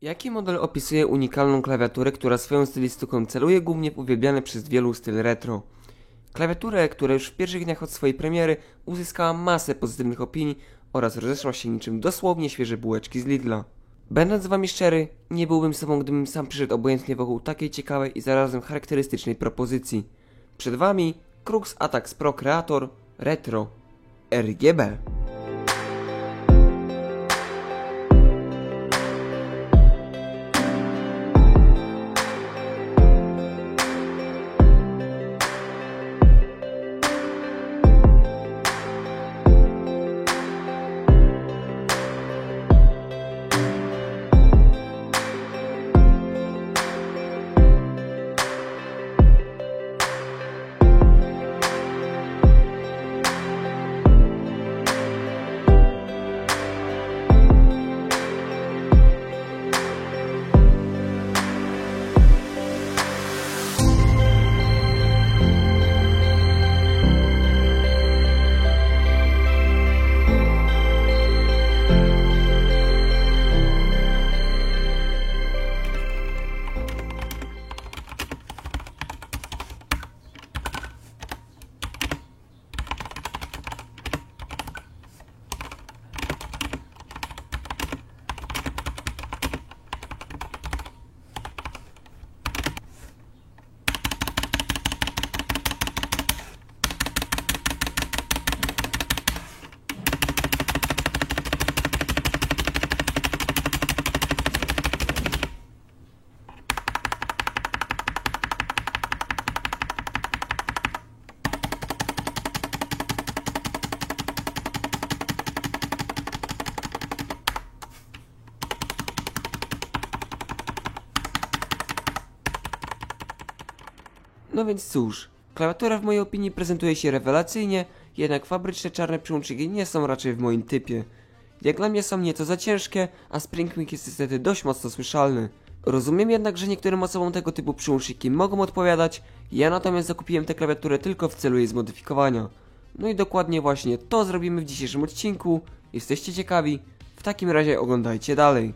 Jaki model opisuje unikalną klawiaturę, która swoją stylistyką celuje głównie w uwielbiany przez wielu styl retro? Klawiaturę, która już w pierwszych dniach od swojej premiery uzyskała masę pozytywnych opinii oraz rozeszła się niczym dosłownie świeże bułeczki z Lidla. Będąc z wami szczery, nie byłbym sobą, gdybym sam przyszedł obojętnie wokół takiej ciekawej i zarazem charakterystycznej propozycji. Przed wami Crux Atax Pro Creator Retro RGB. No więc cóż, klawiatura w mojej opinii prezentuje się rewelacyjnie, jednak fabryczne czarne przełączniki nie są raczej w moim typie. Jak dla mnie są nieco za ciężkie, a Springwing jest niestety dość mocno słyszalny. Rozumiem jednak, że niektórym osobom tego typu przełączniki mogą odpowiadać, ja natomiast zakupiłem tę klawiaturę tylko w celu jej zmodyfikowania. No i dokładnie właśnie to zrobimy w dzisiejszym odcinku. Jesteście ciekawi? W takim razie oglądajcie dalej.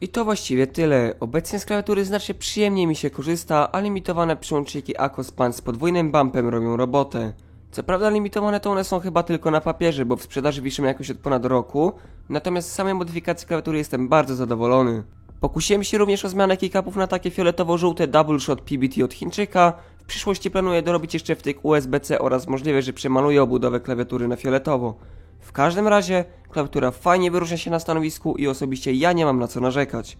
I to właściwie tyle. Obecnie z klawiatury znacznie przyjemniej mi się korzysta, a limitowane przyłączniki Akos Punch z podwójnym bumpem robią robotę. Co prawda limitowane to one są chyba tylko na papierze, bo w sprzedaży wiszą jakoś od ponad roku, natomiast z samej modyfikacji klawiatury jestem bardzo zadowolony. Pokusiłem się również o zmianę keycapów na takie fioletowo-żółte Double Shot PBT od Chińczyka. W przyszłości planuję dorobić jeszcze wtyk USB-C oraz możliwe, że przemaluję obudowę klawiatury na fioletowo. W każdym razie klawiatura fajnie wyróżnia się na stanowisku i osobiście ja nie mam na co narzekać.